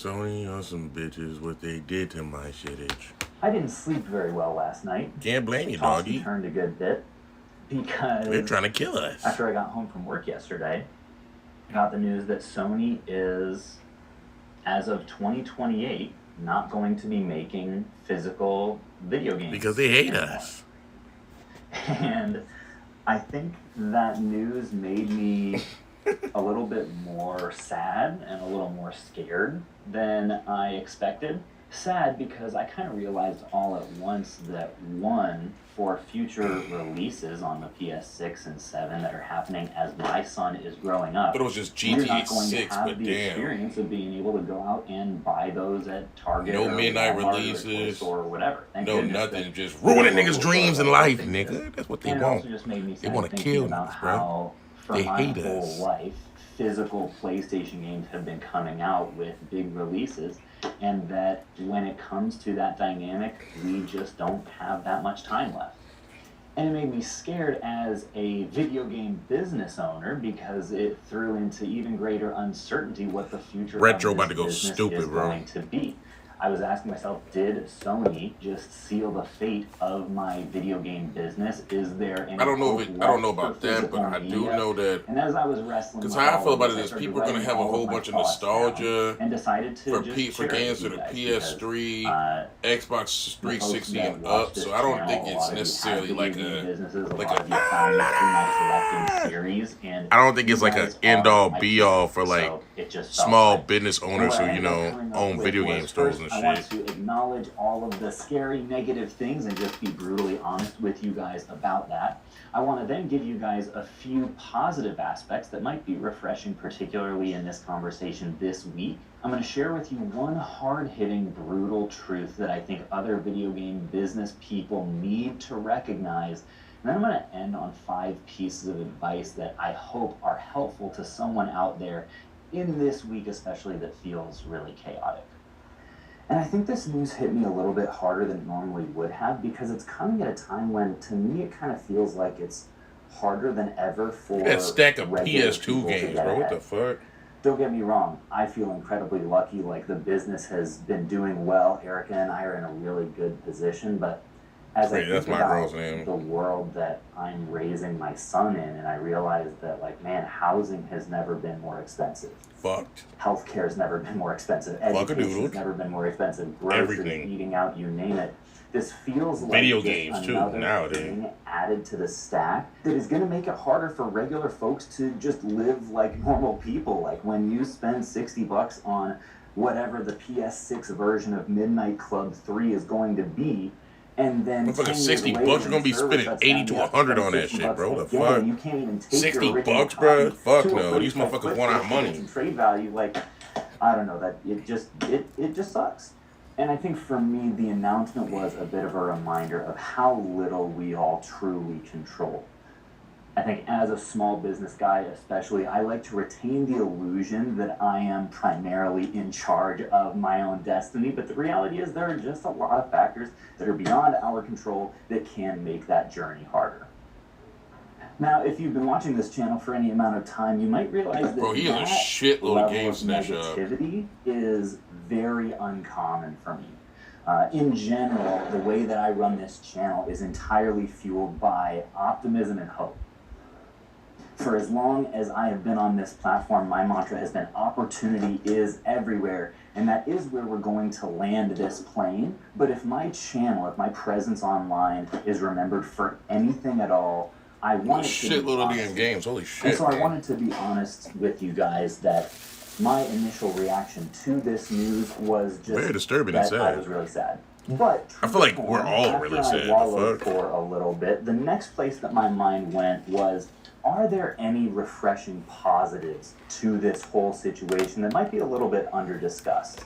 Sony on some bitches, what they did to my shittage. I didn't sleep very well last night. Can't blame you, Tossed and doggy. turned a good bit because They're trying to kill us. after I got home from work yesterday, I got the news that Sony is, as of 2028, not going to be making physical video games. Because they hate anymore. us. And I think that news made me a little bit more sad and a little more scared than I expected. Sad because I kind of realized all at once that one, for future releases on the PS6 and 7 that are happening as my son is growing up, But it was just we're GTA not going 6, to have but the damn. experience of being able to go out and buy those at Target No or midnight Walmart releases. or whatever. Thank No goodness nothing, that just ruining local niggas' dreams in stores life, don't nigga. exist. That's what they And it want. also just made me They sad wanna thinking kill about niggas, bro. how for They my hate whole us. life, physical PlayStation games have been coming out with big releases, and that when it comes to that dynamic, we just don't have that much time left. And it made me scared as a video game business owner because it threw into even greater uncertainty what the future Retro of about this to go business stupid, is bro. going to be. I was asking myself, did Sony just seal the fate of my video game business? Is there any I don't know hope if it, I don't know left for about that, but physical I do media? know that And as I was wrestling because with how I all feel of about this, it I is started people are gonna writing have a all whole my bunch of thoughts down nostalgia and decided to for just for share it games with for you the guys because, PS3, uh, Xbox the folks 360 that and watch up. this So I don't channel, think a it's lot of you have necessarily video like game a businesses, a like lot of you found me through my selecting a. series, and I don't think you it's like a guys end are all my be all people, for like so it just felt small right. business And owners what who I you ended up know coming up own with video was game stores first, and I want shit. to acknowledge all of the scary negative things and just be brutally honest with you guys about that. I want to then give you guys a few positive aspects that might be refreshing, particularly in this conversation this week. I'm going to share with you one hard-hitting, brutal truth that I think other video game business people need to recognize. And then I'm going to end on 5 pieces of advice that I hope are helpful to someone out there in this week, especially that feels really chaotic. And I think this news hit me a little bit harder than it normally would have because it's coming at a time when, to me, it kind of feels like it's harder than ever for That stack of regular PS2 people to games, get bro. What ahead. the fuck? Don't get me wrong, I feel incredibly lucky, like the business has been doing well. Erica and I are in a really good position, but as I Hey, that's think my girl's about name. the world that I'm raising my son in, and I realize that, like, man, housing has never been more expensive. Fucked. Healthcare has never been more expensive. Education Fuck-a-doodle. has never been more expensive. Groceries, Everything. eating out, you name it. This feels like Video just games, too, another nowadays. thing added to the stack that is going to make it harder for regular folks to just live like normal people. Like when you spend $60 on whatever the PS6 version of Midnight Club 3 is going to be, and then Motherfucker, 10 years 60 later, bucks, you're gonna be when the server spending shuts 80 down, to you have 100 spend on that 60 shit, bucks bro. The again, fuck? and you can't even take 60 your original bucks, bro? copy Fuck to a no. These place that motherfuckers want our QuickBooks money. and trade value. Like, I don't know, that it just sucks. And I think for me, the announcement was a bit of a reminder of how little we all truly control. I think as a small business guy especially, I like to retain the illusion that I am primarily in charge of my own destiny, but the reality is there are just a lot of factors that are beyond our control that can make that journey harder. Now, if you've been watching this channel for any amount of time, you might realize that Bro, he is a that shitload of level game of snatcher up. negativity is very uncommon for me. In general, the way that I run this channel is entirely fueled by optimism and hope. For as long as I have been on this platform, my mantra has been opportunity is everywhere, and that is where we're going to land this plane. But if my channel, if my presence online is remembered for anything at all, I A want it to be shitload of honest. damn games. Holy And shit, so I man. wanted to be honest with you guys that my initial reaction to this news was just Very disturbing and that I sad. was really sad. But I feel like we're all really sad. After The I wallowed fuck? for a little bit, the next place that my mind went was, are there any refreshing positives to this whole situation that might be a little bit under-discussed?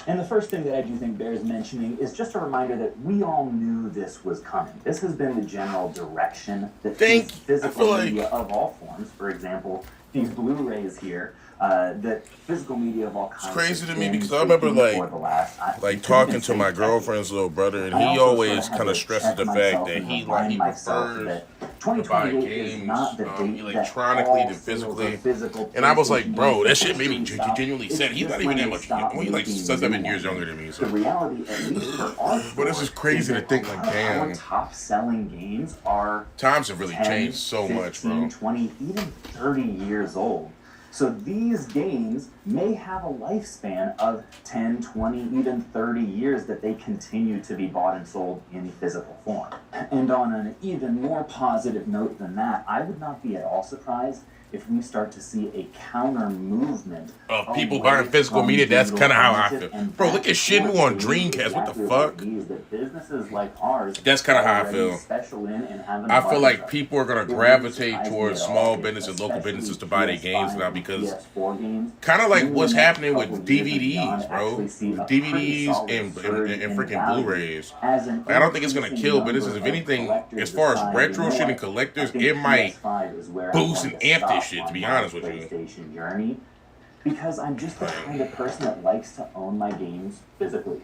And the first thing that I do think bears mentioning is just a reminder that we all knew this was coming. This has been the general direction that these I physical feel like- media of all forms, for example, these Blu-rays here, that physical media of all kinds. It's crazy has to me been because I remember taking for the last, like could talking even to say my decades. girlfriend's little brother, and I he also always sort of had kind of to stresses check the fact myself that and he remind myself prefers that buy 2028 games is not the date electronically that all than physically. sales of physical And I was like, PlayStation bro, that games shit made me stop. genuinely It's sad. He's just not even when that they much. stop He's like making 7 new years ones. younger than me. The So, reality, at least for our but this store, is crazy to that think a like, lot of our damn. top-selling games are Times have really 10, changed so 15, much, bro. 20, even 30 years old. So these games may have a lifespan of 10, 20, even 30 years that they continue to be bought and sold in physical form. And on an even more positive note than that, I would not be at all surprised if we start to see a counter movement Of people away buying physical from media, that's digital kind of how I ownership feel. and Bro, back look at Shenmue towards on games Dreamcast. What the exactly fuck? like these that businesses like ours That's kind of how I already feel. special in and have an I feel like abundance of. people are gonna It wouldn't gravitate surprise me towards at all small if, business and local businesses especially to buy their games PS5 now and because PS4 games, kind of like in the what's next happening couple with years and beyond, DVDs, bro. actually see a DVDs pretty solid and surge in freaking value Blu-rays. as an Like, I don't think it's gonna increasing kill businesses. number If of anything, collectors as far as decide, retro you know shit and what, I collectors, think it might PS5 is where I'm boost going and to amp this stop shit, to on be my honest with you. PlayStation journey, because I'm just the kind of person that likes to own my games physically.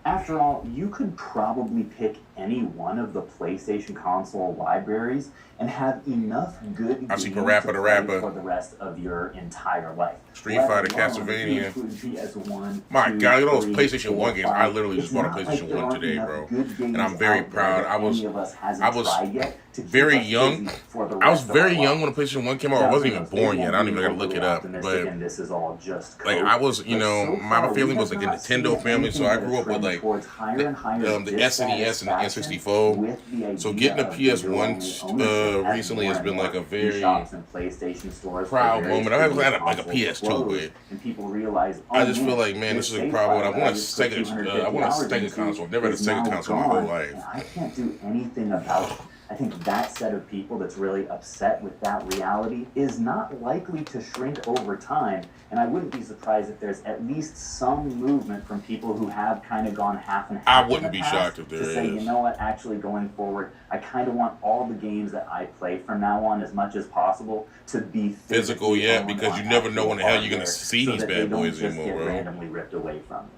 After all, you could probably pick any one of the PlayStation console libraries and have enough good I games see to Parappa the play Rapper. for the rest of your entire life. Street Let Fighter, alone Castlevania. include PS1, My 2, God, look at those 3, PlayStation 1 games. 5. I literally just It's bought a not like PlayStation there 1 aren't today, enough bro. good games And I'm very out there proud. that I was any of us hasn't tried yet to keep very us young. busy for the I was rest of very our young lives. when the PlayStation 1 came out. I wasn't even born yet. I don't even gotta look it up. But And this is all just like code. I was, you But know, so my far, we family have was like a not seen Nintendo family, so I anything grew up but a with trend like towards higher and higher the SNES and the dissatisfaction N64. with the So idea getting a of digital PS1 only ownership as recently more has and been more like a very shops and PlayStation stores for proud various moment. I haven't had like a consoles PS2, closed, but and people realize, I just feel like, man, this is a save problem. I file want a just put Sega. 250 I want a hours Sega into console. I've never had a is Sega now console my whole gone, life. and I can't do anything about it. I think that set of people that's really upset with that reality is not likely to shrink over time, and I wouldn't be surprised if there's at least some movement from people who have kind of gone half and half. I in wouldn't the be past shocked if there to say, you is. know what, actually going forward, I kind of want all the games that I play from now on as much as possible to be Physical, physically yeah, owned because on you never know actual when the hell you're gonna hardware, see so these that they bad don't boys just anymore, get bro. randomly ripped away from you.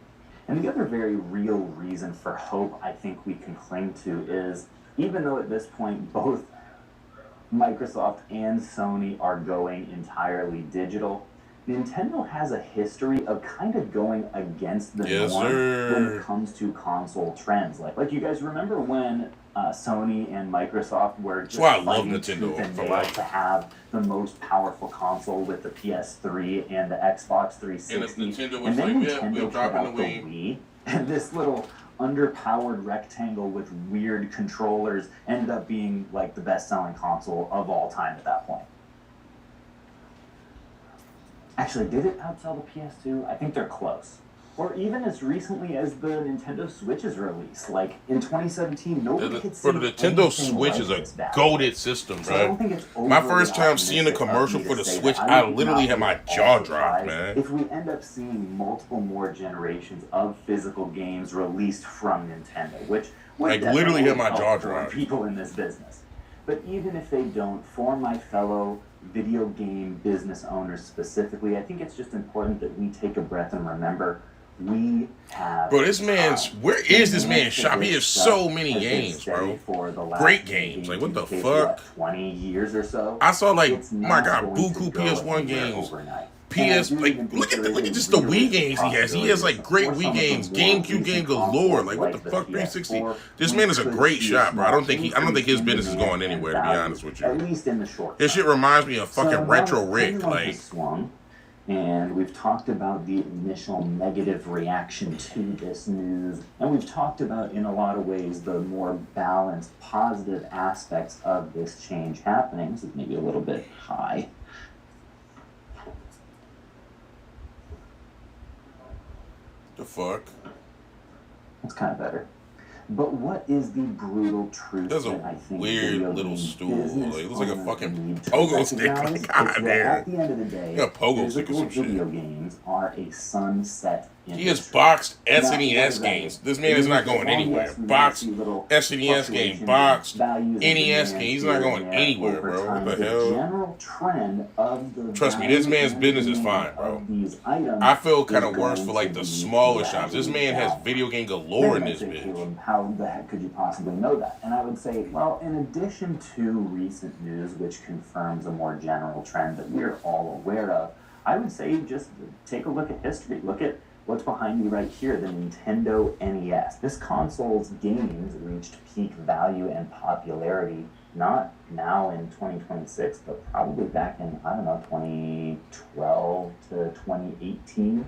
And the other very real reason for hope I think we can cling to is, even though at this point both Microsoft and Sony are going entirely digital, Nintendo has a history of kind of going against the Yes, norm when sir. it comes to console trends. Like you guys remember when Sony and Microsoft were just why I love fighting Nintendo tooth and for nail life. to have the most powerful console with the PS3 and the Xbox 360. And if Nintendo was And then like, yeah, Nintendo we're put dropping out the the Wii. Wii, and this little underpowered rectangle with weird controllers ended up being like the best-selling console of all time at that point. Actually, did it outsell the PS2? I think they're close. Or even as recently as the Nintendo Switch's release. Like, in 2017, nobody had For seen the Nintendo anything Switch like is this a back goated system, so I don't bro. think it's My overly first time seeing a optimistic of commercial me for to the say Switch, that I would literally not had be my at all jaw dropped, surprised man. if we end up seeing multiple more generations of physical games released from Nintendo, which would Like, literally had definitely my help jaw for dropped. people in this business. But even if they don't, for my fellow video game business owners specifically, I think it's just important that we take a breath and remember we have. Bro, this man's where is this man's shop? He has This so stuff many has been games, steady bro. for the last Great games. Like, what the maybe, fuck? 20 years or so. I saw like, It's my not God, going to buku go PS1 anywhere games. overnight. PS, And I do like, even look think at there is just a the Wii realistic games he has. He has like great possibility Wii for games, some of the more GameCube recent game galore. consoles Like, what the like the fuck, 360? PS4, This we man is a could great see shot, bro. I don't think his in business is demand going and anywhere, to be value, honest with at you. least in the short This shit term. reminds me of fucking So Retro now Rick. the pendulum Like, has swung, and we've talked about the initial negative reaction to this news, and we've talked about, in a lot of ways, the more balanced, positive aspects of this change happening. This is maybe a little bit high. the fuck? That's kind of better. But what is the brutal truth That's a that I think weird video little game stool. business Like, it looks like a owners fucking need to pogo stick. recognize Like, God is that damn. at the end of the day, Yeah, pogo stick or physical some shit. video games are a sunset He has boxed Now, what SNES does that games. mean? This man It is means not that going while, anywhere. yes, we might Boxed see little SNES game, fluctuations in boxed values and NES demand game. He's here not and going there anywhere, over bro. What time, the the hell? general trend of the Trust me, this value man's and business is demand fine, bro. of these items I feel is kind of worse going for to like the be smaller shops. This gradually man has downward. video game Now, galore you in might this say, bitch. Caleb, how the heck could you possibly know that? And I would say, well, in addition to recent news, which confirms a more general trend that we're all aware of, I would say just take a look at history. Look at what's behind me right here, the Nintendo NES. This console's games reached peak value and popularity not now in 2026, but probably back in, I don't know, 2012 to 2018,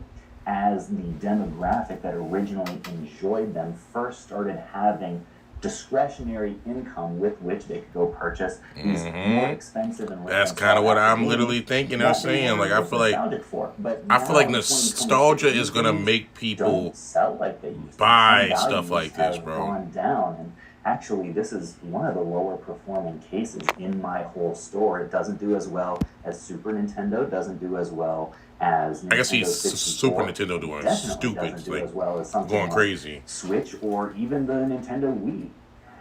as the demographic that originally enjoyed them first started having discretionary income with which they could go purchase these more expensive and rare That's and kind of what sought-after I'm literally games thinking or that they saying. Like, were I just feel like nostalgic for. But I feel now like in 2026, nostalgia these is gonna games make people don't sell like they used to. buy Some stuff values like this, have bro. gone down, and actually, this is one of the lower performing cases in my whole store. It doesn't do as well as Super Nintendo, doesn't do as well as I guess Nintendo he's 64. Super Nintendo doing Definitely stupid, doesn't do like as well as something going like crazy. Switch or even the Nintendo Wii.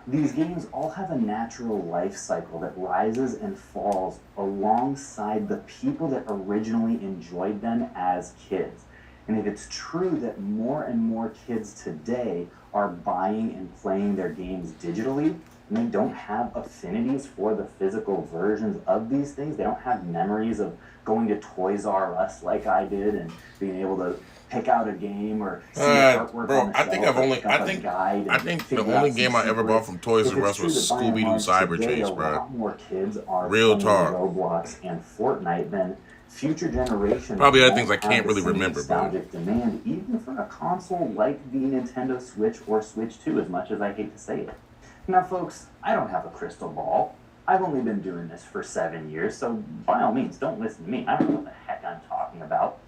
These games all have a natural life cycle that rises and falls alongside the people that originally enjoyed them as kids. And if it's true that more and more kids today are buying and playing their games digitally, and they don't have affinities for the physical versions of these things, they don't have memories of going to Toys R Us like I did and being able to pick out a game or see the artwork Bro, on the I think shelf I've or only, pick up a guide I and think the figure only out game some I ever bought secrets. from Toys If R it's Us true was that by and Scooby Doo large Cyber today Chase, a bro. lot more kids are Real playing talk. Roblox and Fortnite, then future generations Probably other won't things I can't have the really same remember, bro. nostalgic demand, even for a console like the Nintendo Switch or Switch 2, as much as I hate to say it. Now, folks, I don't have a crystal ball. I've only been doing this for 7 years, so by all means, don't listen to me. I don't know what the heck I'm talking about.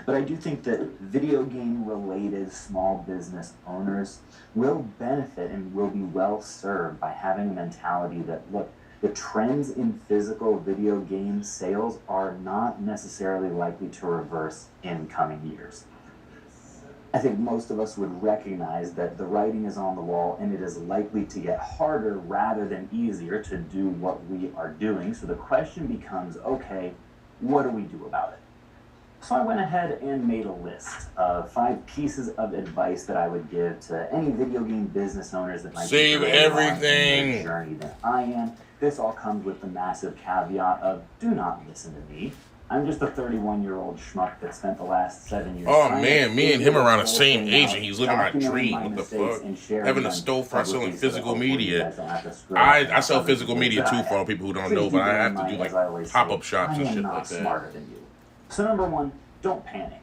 But I do think that video game related small business owners will benefit and will be well served by having a mentality that, look, the trends in physical video game sales are not necessarily likely to reverse in coming years. I think most of us would recognize that the writing is on the wall and it is likely to get harder rather than easier to do what we are doing. So the question becomes, okay, what do we do about it? So I went ahead and made a list of 5 pieces of advice that I would give to any video game business owners that might Save be further on in everything. their journey than I am. This all comes with the massive caveat of do not listen to me. I'm just a 31-year-old schmuck that spent the last 7 years. Oh trying man, to me and him figure are around the this same whole age thing and he's out, living my documenting dream. my What the mistakes fuck? and sharing Having a them storefront selling publicly so that physical hopefully you media. guys don't have to screw up and I sell cover the physical things media that too I for all have. people who don't Please know, keep but I in have to mind, do as like I always pop-up say, shops I and am shit not like that. smarter than you. So number 1, don't panic.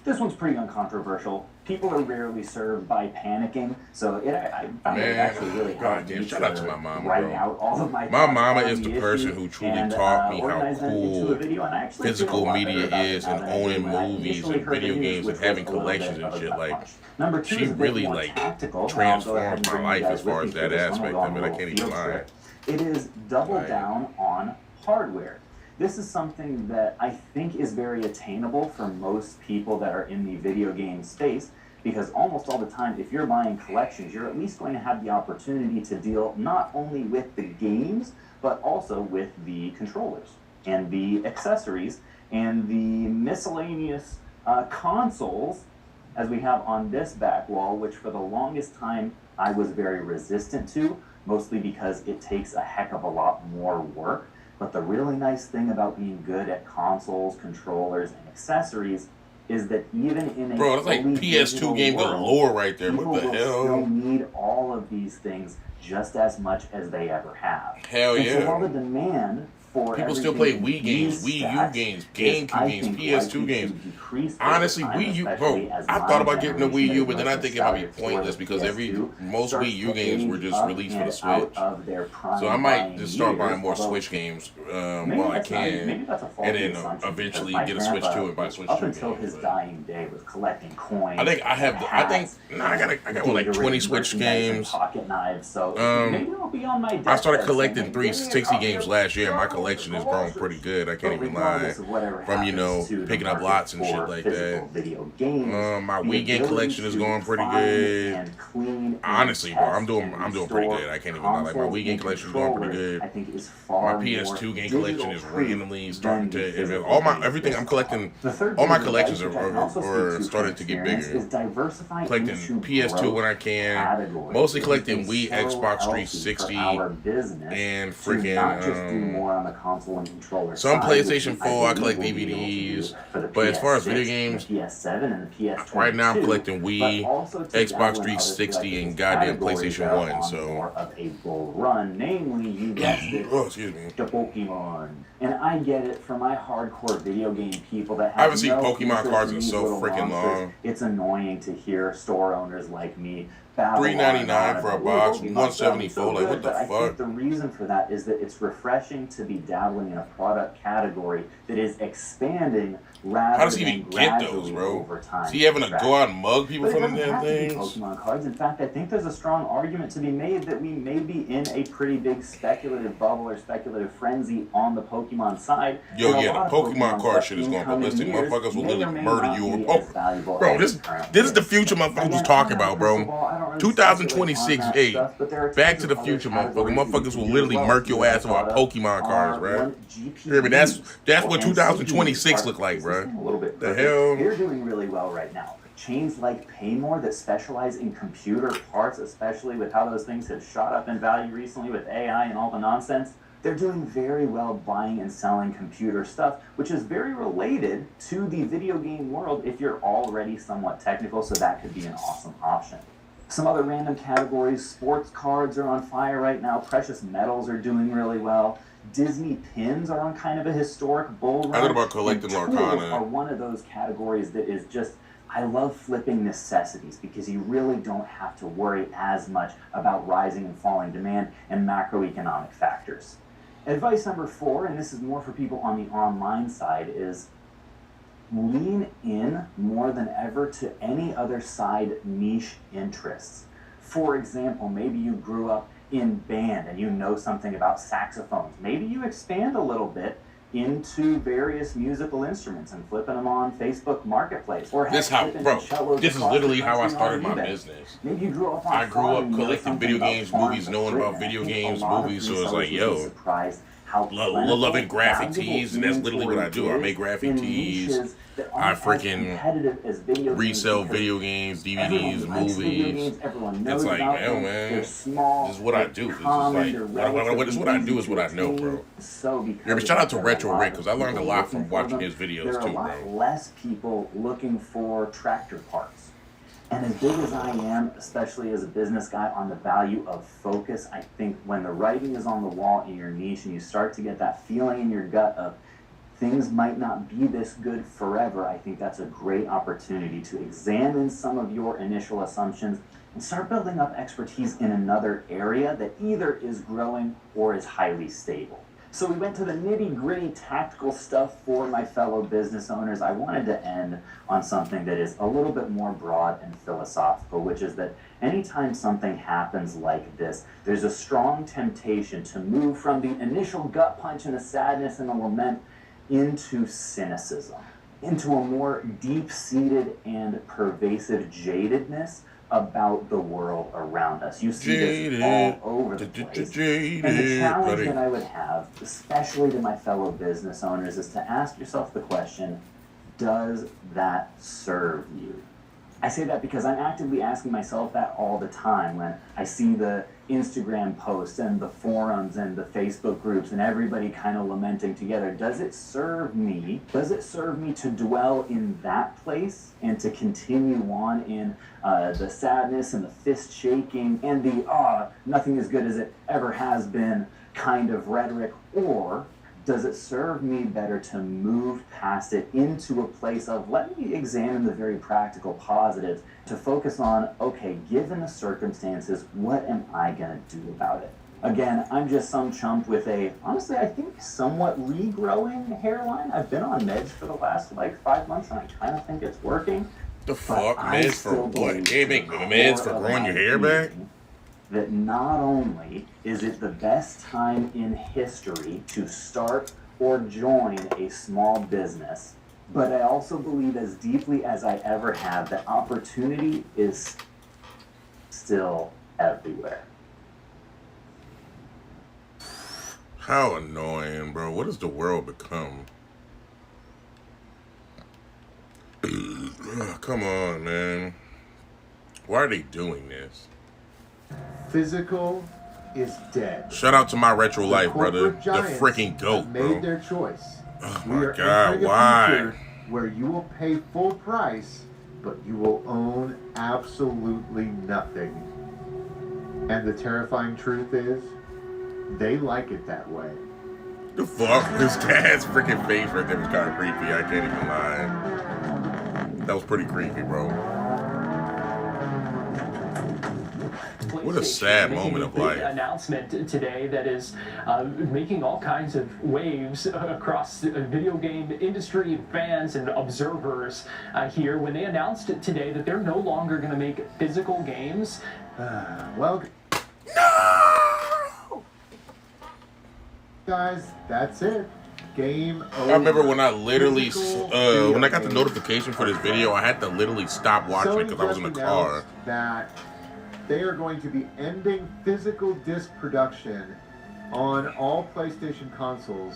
This one's pretty uncontroversial. People are rarely served by panicking, so I found it actually really helped goddamn, me shout out to my mama, write bro. out all of my My thoughts mama on is the the person issue who truly and, taught me how organize them into cool a video, and I actually feel a physical lot media better about it is now and than I did owning when I movies initially and heard the video news, games which and having was a little collections bit and of a shit. gut Like, punch. Number 2 she is a bit really more like tactical, and I'll go ahead transformed and my bring you life guys as far with as me for that this one. aspect We'll go of on it. a I little can't even field lie. trip. It is double Like, down on hardware. This is something that I think is very attainable for most people that are in the video game space, because almost all the time, if you're buying collections, you're at least going to have the opportunity to deal not only with the games, but also with the controllers and the accessories and the miscellaneous consoles, as we have on this back wall, which for the longest time I was very resistant to, mostly because it takes a heck of a lot more work. But the really nice thing about being good at consoles, controllers, and accessories is that even in a bro, that's like fully PS2 digital game world, galore right there. people What the will still hell? need all of these things just as much as they ever have. Hell And so while yeah. the demand for People still play everything Wii games, these Wii U stacks games, is, GameCube I games, think, PS2 likely games. to decrease over Honestly, time, Wii U, especially bro, as I my thought about getting a generation Wii U, is but then I most think it might be nostalgic for pointless the because PS2 most starts Wii U to games were age just up released for the and Switch. out of their prime So I might buying just start buying years, more although Switch games maybe while I that's not, maybe can, that's a faulty and then assumption, because eventually my get a Switch grandpa, 2 and buy Switch up 2 until games. his But dying day, was collecting coins. I think I have, I think, hats, nah, I got like 20 Switch games. pocket knives. So maybe I'll be on my I started deathbed collecting saying, 360 games last year. My collection collection has grown pretty good. I can't even lie. From, picking up lots and shit like that. My Wii game collection is going pretty good. Honestly, bro, I'm doing pretty good. I can't even lie. Like, my Wii game collection is going pretty good. My PS2 game collection is randomly starting to. Everything I'm collecting, all my collections are starting to get bigger. Collecting PS2 when I can. Mostly collecting Wii, Xbox 360, and freaking some PlayStation 4. I collect DVDs, but as far as video games, right now I'm collecting Wii, Xbox 360, and goddamn PlayStation 1. So, namely, you guessed it, the Pokemon. And I get it for my hardcore video game people that have I haven't seen Pokemon cards in so freaking long. It's annoying to hear store owners like me $3.99 for a box, $174. Like, what the fuck? I think the reason for that is that it's refreshing to be dabbling in a product category that is expanding rather How does he even get those, bro? Over time. Is he having to go out and mug people for them damn things? Pokemon cards. In fact, I think there's a strong argument to be made that we may be in a pretty big speculative bubble or speculative frenzy on the Pokemon side. Yo, yeah, the Pokemon card shit is going ballistic. Motherfuckers will literally murder you. Oh, bro, this is the future motherfuckers was talking about, bro. 2026, hey, Back to the Future, motherfucker. Motherfuckers will literally murk your ass about Pokemon cards, right? You hear me? That's what 2026 look like, bro. The hell? They're doing really well right now. Chains like Paymore that specialize in computer parts, especially with how those things have shot up in value recently with AI and all the nonsense, they're doing very well buying and selling computer stuff, which is very related to the video game world if you're already somewhat technical, so that could be an awesome option. Some other random categories, sports cards are on fire right now, precious metals are doing really well. Disney pins are on kind of a historic bull run. I thought about collecting Lorcana. Are one of those categories that is just, I love flipping necessities because you really don't have to worry as much about rising and falling demand and macroeconomic factors. Advice number 4, and this is more for people on the online side, is lean in more than ever to any other side niche interests. For example, maybe you grew up in band and you know something about saxophones. Maybe you expand a little bit into various musical instruments and flipping them on Facebook Marketplace. Or this is literally how I started my business. Maybe you grew up on I grew up collecting video games, movies, knowing about video games, movies, so it's like, yo, loving graphic tees, and that's literally what I do. I make graphic tees. I freaking resell video games, DVDs, movies. It's like, man, this is what I do. It's just like, what I do is what I know, bro. Yeah, but shout out to Retro Rick, because I learned a lot from watching his videos too, bro. There are a lot less people looking for tractor parts. And as big as I am, especially as a business guy, on the value of focus, I think when the writing is on the wall in your niche and you start to get that feeling in your gut of things might not be this good forever, I think that's a great opportunity to examine some of your initial assumptions and start building up expertise in another area that either is growing or is highly stable. So we went to the nitty-gritty tactical stuff for my fellow business owners. I wanted to end on something that is a little bit more broad and philosophical, which is that anytime something happens like this, there's a strong temptation to move from the initial gut punch and the sadness and the lament into cynicism, into a more deep-seated and pervasive jadedness about the world around us. You see this all over the place. And the challenge that I would have, especially to my fellow business owners, is to ask yourself the question, does that serve you? I say that because I'm actively asking myself that all the time when I see the Instagram posts and the forums and the Facebook groups and everybody kind of lamenting together. Does it serve me? Does it serve me to dwell in that place and to continue on in the sadness and the fist shaking and the nothing as good as it ever has been kind of rhetoric? Or does it serve me better to move past it into a place of, let me examine the very practical positives, to focus on, okay, given the circumstances, what am I going to do about it? Again, I'm just some chump with a, honestly, I think somewhat regrowing hairline. I've been on meds for the last 5 months, and I kind of think it's working. The fuck? Meds for what? You ain't make meds for growing your hair back? that not only is it the best time in history to start or join a small business, but I also believe as deeply as I ever have that opportunity is still everywhere. How annoying, bro. What has the world become? Come on, man. Why are they doing this? Physical is dead. Shout out to my retro life, brother. The freaking GOAT, made bro. their choice. Oh We my are God, entering a why? future where you will pay full price, but you will own absolutely nothing. And the terrifying truth is, they like it that way. The fuck? This cat's freaking face right there was kind of creepy. I can't even lie. That was pretty creepy, bro. What a sad moment of life. Announcement today that is making all kinds of waves across the video game industry, fans and observers here when they announced today that they're no longer going to make physical games. Well, No! guys, that's it. Game over. I remember when I literally, Physical when I got the video notification for this video, I had to literally stop watching it Sony because I was in the just car. announced that they are going to be ending physical disc production on all PlayStation consoles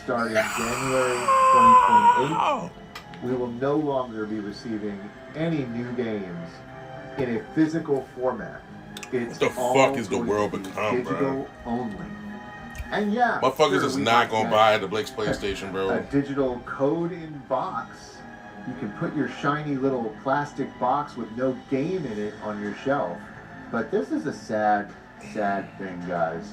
starting January 2028. Oh! We will no longer be receiving any new games in a physical format. It's What the all fuck is the going world to be become, bro? digital only. And yeah, Motherfuckers sure, is we not might gonna get buy the Blake's PlayStation, a bro. digital code in box. You can put your shiny little plastic box with no game in it on your shelf. But this is a sad, sad thing, guys.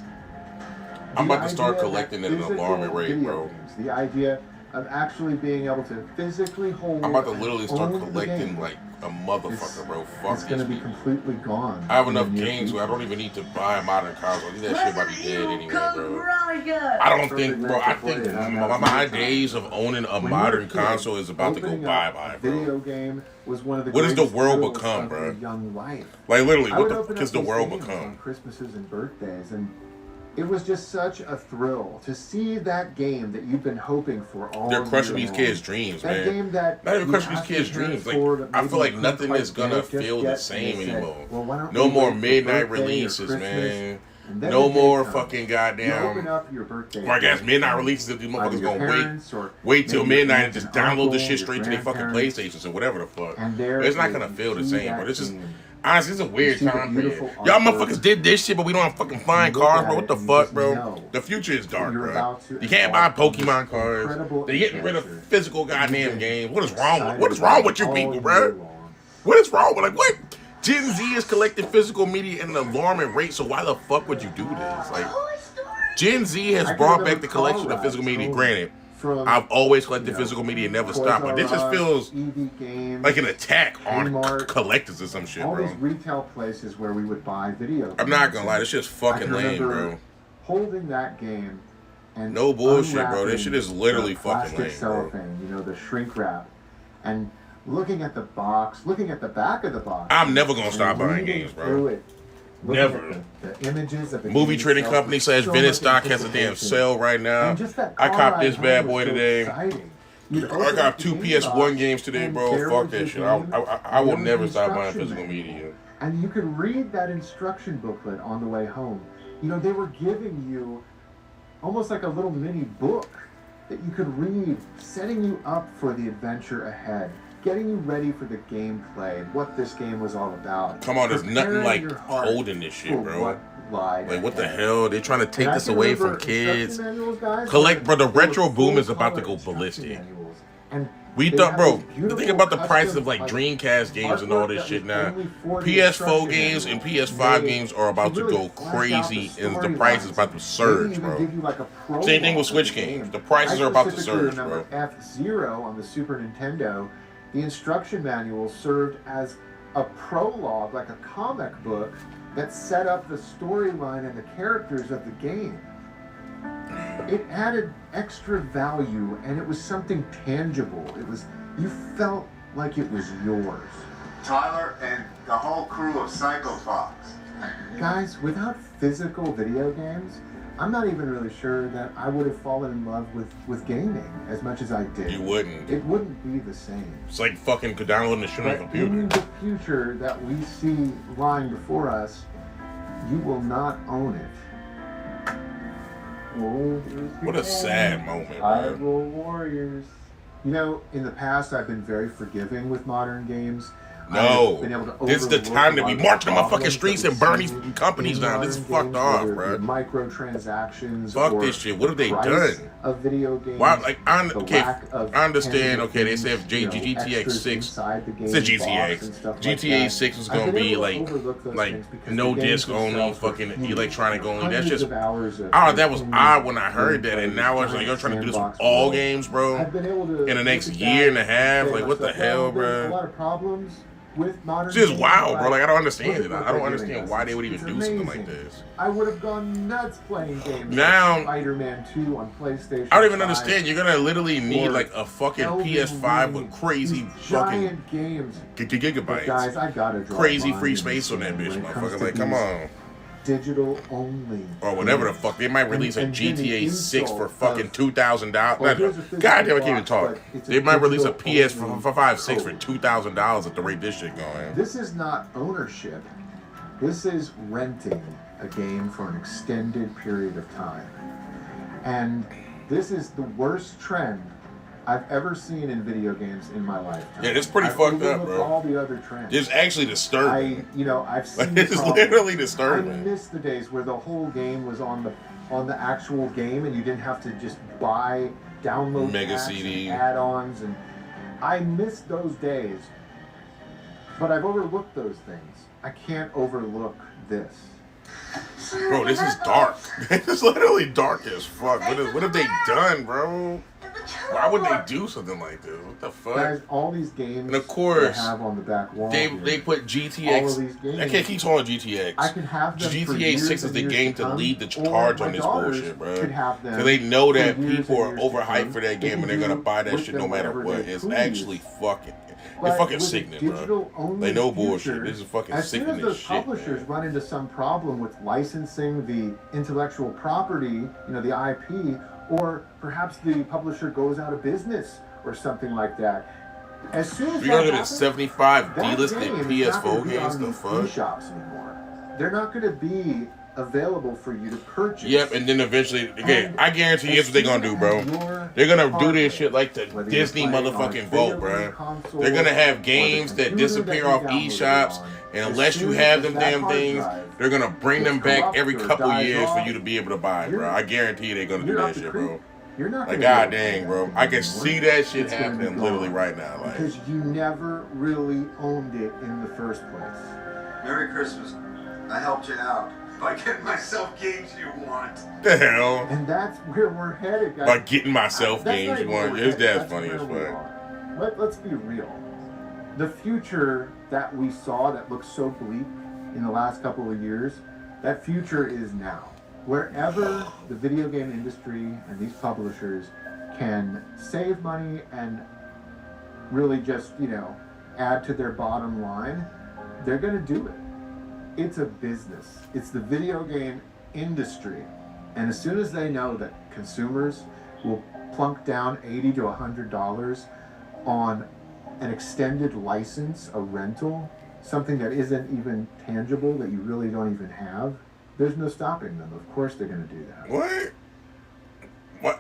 I'm The about to start idea collecting that at an alarming physical rate, video bro. games, the idea of actually being able to physically hold. I'm about to literally start own the collecting game like a motherfucker, bro. Fuck It's these going to be people. completely gone. I have in the enough near games where I future. don't even need to buy a modern console. I think that shit about to be dead anyway, bro. Chronica. I don't Perfect think, bro. I match to think play it on my that days of owning a When modern you were a kid, console is about to go opening bye up bye, a bro. Video game was one of the What does the greatest world thrills become, of bro? your young life. Like literally, I what would the open fuck up is the these world games on become? Christmases and birthdays, and it was just such a thrill to see that game that you've been hoping for all They're crushing year these long. kids' dreams, That man. game that Not even you crushing these asked kids' your parents dreams. Like, for, but I maybe feel like you nothing couldn't is quite gonna get just feel the yet, same and they said, anymore. well, why don't No we more wait for midnight birthday or releases, Christmas? man. And then No the day more comes. fucking You goddamn. open up your birthday. Or I guess gift, midnight releases that these either motherfuckers your gonna wait. parents or Wait till maybe your midnight and aunt just and download uncle, this shit your straight to their fucking grandparents, PlayStations or whatever the fuck. and there It's not you gonna feel the see same, that but it's just game. honestly, it's a weird see the time period. beautiful Y'all artwork. motherfuckers did this shit, but we don't have fucking flying You look cars, at bro. it What the and you fuck, just bro? know The future is dark, you're bro. about to You can't buy embark on this Pokemon cards. incredible They're getting rid of adventure. physical goddamn You've been games. What is wrong? excited What is wrong with you all people, year bro? long. What is wrong with like what? Gen Z is collecting physical media at an alarming rate, so why the fuck would you do this? Like, Gen Z has I can brought back remember the collection car of physical rides media. home Granted, from, I've always collected you know, physical media and never Toys stopped, but R this just Us, feels EV Games, like an attack on Kmart, collectors or some shit, all bro. these retail places where we would buy video games. I'm not gonna lie, this shit's I fucking can lame, remember bro. holding that game and No bullshit, bro. unwrapping This shit is literally the fucking plastic lame, bro. cellophane, you know, the shrink wrap, and looking at the box, looking at the back of the box. I'm never gonna and stop buying reading games, bro. through it, looking Never. at the images of the Movie game Trading itself, Company / so Vintage much Stock has a damn anticipation. sale right now. And just that I car copped ride this home bad was boy so today. exciting. You'd I open got up the 2 game PS1 box, games today, and bro. there Fuck was that the shit. game, I will there was never the stop buying instruction physical manual. media. And you could read that instruction booklet on the way home. You know, they were giving you almost like a little mini book that you could read, setting you up for the adventure ahead, getting you ready for the gameplay, what this game was all about. Come on, there's nothing Preparing like your heart holding this for shit, bro. what lied Like, what the ahead. hell? They're trying to take And I this can away from remember kids. instruction manuals, guys, Collect, bro, the they were retro boom is full about to color go ballistic. instruction manuals. And We they thought, had bro, these you beautiful think about the price custom, of like Dreamcast games and artwork all this that shit was now. only for the PS4 instruction games and manual. PS5 They- games are about to really go flesh out crazy, the and the storylines. price is about to Maybe surge, even bro. give you like a Same thing prologue with Switch of the games. game. The prices I are about to specifically surge, remember bro. F-Zero on the Super Nintendo, the instruction manual served as a prologue, like a comic book, that set up the storyline and the characters of the game. It added extra value, and it was something tangible. It was, you felt like it was yours. Tyler and the whole crew of Psycho Fox. Guys, without physical video games, I'm not even really sure that I would have fallen in love with gaming as much as I did. You wouldn't. It wouldn't be the same. It's like fucking downloading the shit on a But computer. in the future that we see lying before us, you will not own it. What a sad moment, bro. Hyrule Warriors. You know, in the past, I've been very forgiving with modern games. No, I've been able to this is the overlook time a to lot be of the marching on my fucking problems streets that and we burn see these companies in down. This is modern fucked off, games, bro. whether microtransactions. Fuck or this shit. What have they price done? Of video games. Why? Like, I the okay, lack of I understand. tangible Okay, they said things, you know, GTX extras 6. inside the game It's a GTA. box and stuff like GTA that. 6 was I've gonna been be able to like overlook those things because no the games disc only, themselves were fucking huge. electronic only. That's Hundreds just of hours of that was gameplay, odd when I heard that, and now it's like you're trying to do this with sandbox all world. games, bro. I've been able to In the next look at year and that a half, say like what the myself, hell, well, there's a bro? lot of problems with modern It's just games, wild, but bro. Like I don't understand look it. at what I don't they're understand giving why us. they would even It's do something like amazing. this. I would have gone nuts playing games Now- like Spider-Man 2 on PlayStation. I don't even 5, understand. You're gonna literally need or like a fucking Elden PS5 Ring, with crazy these fucking giant games. But gigabytes, guys, I gotta draw crazy a line free in space this on that game bitch, when it comes motherfucker. to Like, come these on. Digital only. Or whatever the fuck. They might release a And then the GTA 6 for insult fucking of, $2,000. well, here's a physical God damn, I can't even box, talk. but it's a They might release a digital only PS5 6 for code. $2,000 at the rate this shit going. This is not ownership. This is renting a game for an extended period of time. And this is the worst trend I've ever seen in video games in my lifetime. Yeah, it's pretty I've fucked up, overlooked bro. all the other trends. It's actually disturbing. I've seen Like, it's problems. literally I disturbing. miss the days where the whole game was on the actual game and you didn't have to just download Mega packs CD. and add-ons, and I miss those days. But I've overlooked those things. I can't overlook this. Bro, this is dark. This is literally dark as fuck. What have they done, bro? Why would they do something like this? What the fuck? Guys, all these games And of course, I have on the back wall They here, put all of GTX. these games, I can't keep calling GTX. I can have them for GTA years 6 is and the years game to to come, lead the or charge my on this daughters bullshit, bro. could have them Because they know that for years people and are years to overhyped come. for that They game and can they're gonna do buy that with shit them no matter whatever what. they It's please. actually fucking. But It's fucking with a sickening, bro. digital-only They know future, bullshit. This is fucking as soon as sickening those shit. publishers Man. run into some problem with licensing the intellectual property, the IP, or perhaps the publisher goes out of business or something like that. As soon as You're that gonna get happens, 75 that delisted game is not PS4 gonna be games. on The these fuck? eShops anymore. They're not going to be available for you to purchase. Yep, and then eventually, okay, I guarantee you, here's what they're gonna do, bro. They're gonna do this shit like the Whether you're Disney playing on motherfucking a Vault, video bro. game console They're gonna have or the games that computer disappear that off you downloaded eShops, on. and As unless you soon have as them that damn hard things, drive they're gonna bring them gets back corrupt every or couple dies years for off, you to be able to buy, bro. I guarantee you they're gonna do you're that out the shit, creek. bro. You're not Like, gonna god be able to dang, do bro. that I can anymore. see that shit It's gonna be happening literally gone. right now. Like, Because you never really owned it in the first place. Merry Christmas. I helped you out by getting myself games you want. the hell? And that's where we're headed, guys. By getting myself That's games not you even where want. we're His headed. dad's That's funny as where we fuck. are. Let's be real. The future that we saw that looked so bleak in the last couple of years, that future is now. Wherever the video game industry and these publishers can save money and really just, add to their bottom line, they're going to do it. It's a business. It's the video game industry. And as soon as they know that consumers will plunk down $80 to $100 on an extended license, a rental, something that isn't even tangible, that you really don't even have, there's no stopping them. Of course they're going to do that. What?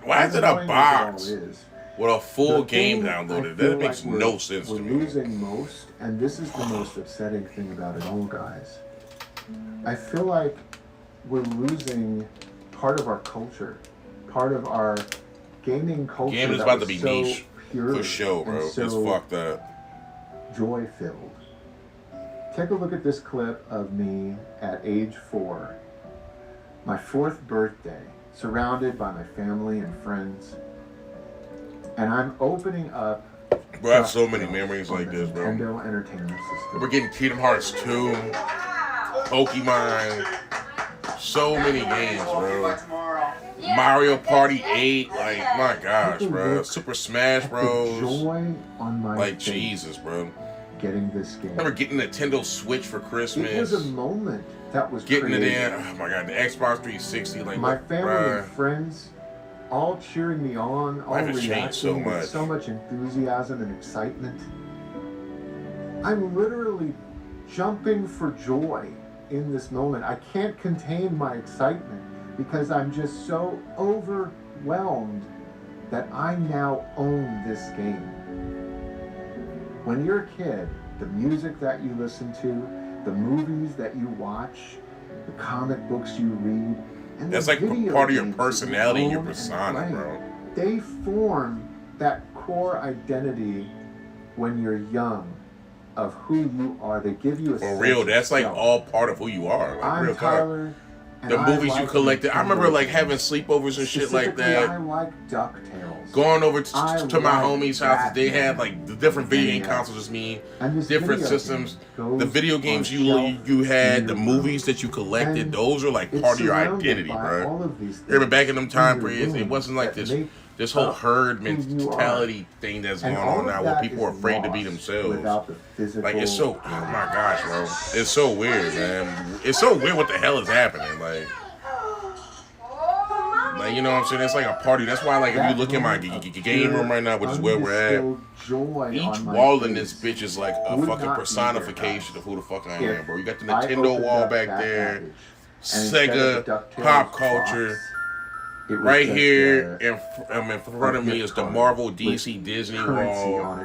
Why is it a Annoying as box it all is, with a full the game thing I downloaded? feel That makes like no sense we're to me. losing most, and this is the most upsetting thing about it all, guys. I feel like we're losing part of our culture, part of our gaming culture. Game is that about to was be so niche pure for sure, bro. and It's so fucked up. joy-filled. Take a look at this clip of me at age 4, my 4th birthday, surrounded by my family and friends, and I'm opening up. Bro, I have so many memories like this, bro. Nintendo Entertainment System. We're getting Kingdom Hearts 2, Pokemon, so many games, bro. Mario Party 8, like, my gosh, bro. Super Smash The Bros. joy on my Like, face Jesus, bro. getting this game. I remember getting a Nintendo Switch for Christmas. It was a moment that was getting created. it in. Oh my god, the Xbox 360. Like my family and friends all cheering me on, all life has changed reacting with so so much enthusiasm and excitement. I'm literally jumping for joy in this moment. I can't contain my excitement because I'm just so overwhelmed that I now own this game. When you're a kid, the music that you listen to, the movies that you watch, the comic books you read, and that's the like video part of your games personality, that you your own and persona, play. bro. They form that core identity when you're young of who you are. They give you a For sense real, of that's like self. all part of who you are. Like I'm real talk. Tyler. The and I movies you like collected. I remember like Nintendo having games. sleepovers and shit like Specifically, I that. like DuckTales. Going over I to my like homies' houses, they Batman. had like the different video game Yeah. consoles as me, And this different video systems. game The goes video on games a you shelf had, in the your movies room. that you collected, And those are like it's part of your surrounded identity, by bro. all of these Remember things back in them in time your periods, it room wasn't like that this make whole up herd who you are. mentality thing that's And going all on of now where that people are is afraid to be lost themselves. without the physical. Like it's so, oh my gosh, bro, it's so weird, man. It's so weird what the hell is happening, like you know what I'm saying? It's like a party. That's why, like, if you look in my game room right now, which is where we're at, each wall in this bitch is like a fucking personification of who the fuck I am, bro. You got the Nintendo wall back there, Sega, pop culture. Right here in front of me is the Marvel, DC, Disney wall.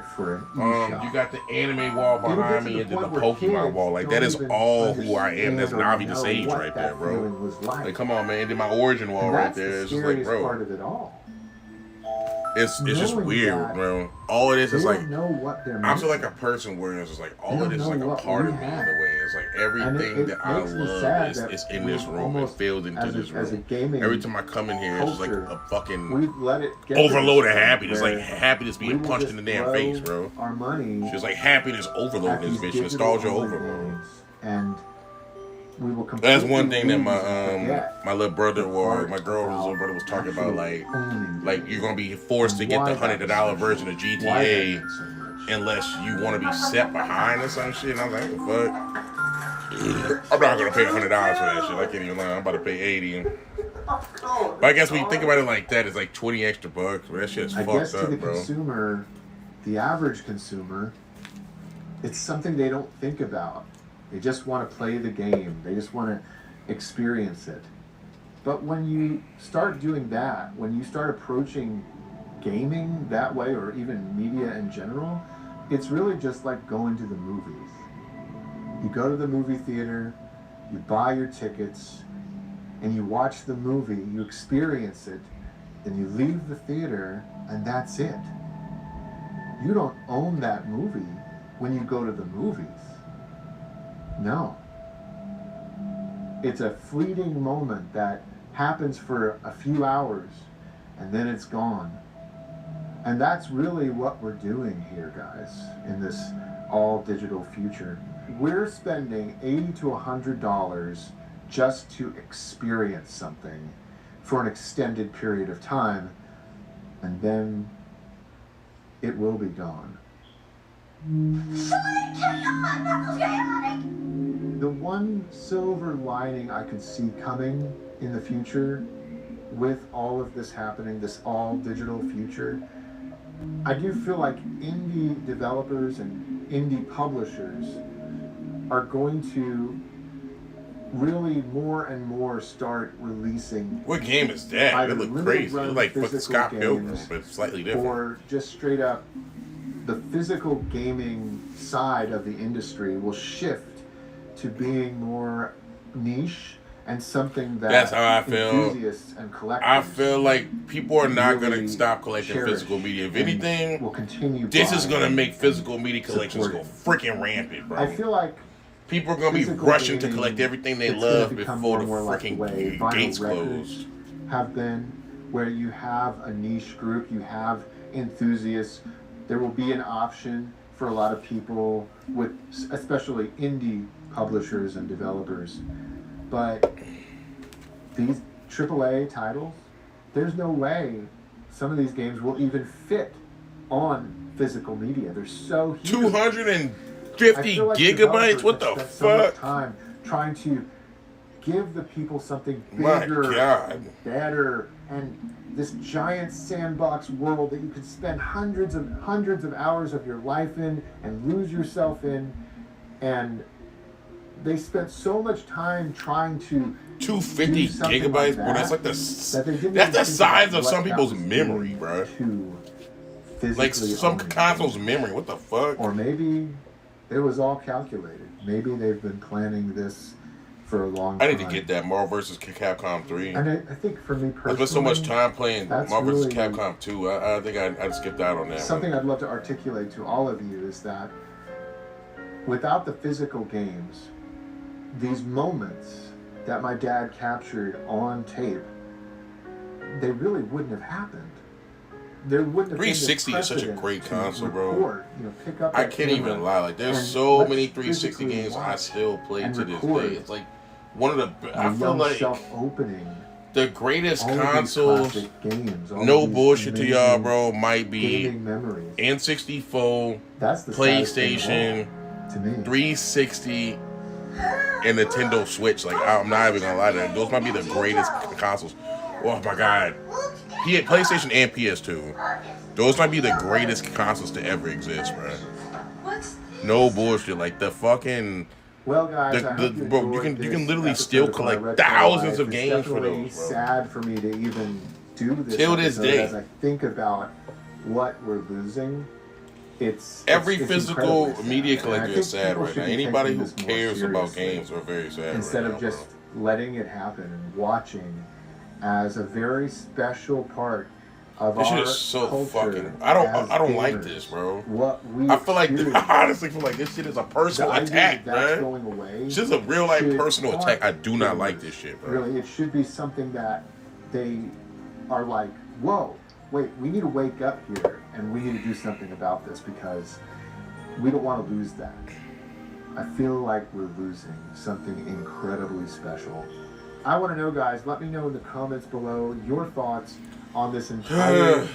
You got the anime wall behind me and then the Pokemon wall. Like that is all who I am. That's Navi the Sage right there, bro. Like come on, man. And then my origin wall right there. It's just like, bro. It's just weird, bro. All it is like I'm still like a person where it's just like all it is like a part of me in a way. It's like everything that I love is in this room. It's filled into this room. Every time I come in here, it's just like a fucking overload of happiness. Like happiness being punched in the damn face, bro. It's just like happiness overload this bitch. Nostalgia overload. And we will that's one thing that my little brother or my girl's little brother was talking about, like you're gonna be forced to get the $100 version of GTA unless you want to be set behind or some shit. And I was like, what the fuck? I'm not gonna pay $100 for that shit. I can't even lie. I'm about to pay 80. But I guess when you think about it like that, it's like 20 extra bucks. But that shit's fucked guess up, to the bro. consumer, the average consumer, it's something they don't think about. They just want to play the game. They just want to experience it. But when you start doing that, when you start approaching gaming that way, or even media in general, it's really just like going to the movies. You go to the movie theater, you buy your tickets, and you watch the movie, you experience it, then you leave the theater, and that's it. You don't own that movie when you go to the movies. No. It's a fleeting moment that happens for a few hours and then it's gone. And that's really what we're doing here, guys, in this all digital future. We're spending $80 to $100 just to experience something for an extended period of time, and then it will be gone. The one silver lining I could see coming in the future with all of this happening, this all digital future, I do feel like indie developers and indie publishers are going to really more and more start releasing. What game is that? It look crazy. It look like fucking Scott Pilgrim, but slightly different. Or just straight up, the physical gaming side of the industry will shift to being more niche and something that that's how I feel. Enthusiasts and collectors I feel like people are not really going to stop collecting physical media. If anything, will continue this is going to buying make physical media collections go supporting. freaking rampant, bro. I feel like people are going to be physical rushing to gaming, collect everything they it's gonna love become before the more like the way freaking vinyl gates records close. have been, where you have a niche group, you have enthusiasts. There will be an option for a lot of people, with especially indie publishers and developers. But these AAA titles, there's no way some of these games will even fit on physical media. They're so huge. 50 feel like gigabytes? developers What the have spent so much fuck? time trying to give the people something My bigger, God. and better, and this giant sandbox world that you could spend hundreds of hours of your life in and lose yourself in, and they spent so much time trying to 250 do something gigabytes, like bro. That's like that they didn't that's even the think size about of what some that people's was memory, doing bro. to physically Like some own the console's game. memory. What the fuck? Or maybe it was all calculated. Maybe they've been planning this for a long time. I need to get that Marvel vs. Capcom 3. And I think for me I personally, spent so much time playing that's Marvel vs. really Capcom 2. I think I'd skipped out on that. something I'd love to articulate to all of you is that without the physical games, these moments that my dad captured on tape, they really wouldn't have happened. There wouldn't have 360 been is such a great console, bro. record, pick up I that can't camera even lie. Like, there's and so let's many 360 physically games I watch still play and to this record day. It's like one of the. I a feel young like self-opening. the greatest All of these consoles. classic games, all No of these bullshit to y'all, amazing bro. Might be gaming memories. N64, That's the saddest thing PlayStation, of all, to me. 360, and Nintendo Switch. Like, I'm not even gonna lie to that. Those might be the greatest consoles. Oh my god. PlayStation and PS2. Those might be the greatest consoles to ever exist, bro. No bullshit. Like, the fucking. Well, guys, I hope bro, you enjoyed can this literally episode still of My collect Retro thousands Life. of games for definitely those, bro. sad for me to even do this Till this episode day. as I think about what we're losing. It's Every physical incredibly sad. media And I collector think is sad people right should now. be Anybody taking who this more cares about seriously games are very sad instead right of now, just bro. letting it happen and watching as a very special part of This shit our is so culture. fucking. I don't as like gamers. this, bro. What we I feel like choose, I honestly feel like this shit is a personal the idea attack, that that's man. going away. This is a real life should personal haunt attack. I do not gamers. like this shit, bro. Really, it should be something that they are like, whoa, wait, we need to wake up here and we need to do something about this because we don't want to lose that. I feel like we're losing something incredibly special. I want to know, guys, let me know in the comments below your thoughts on this entire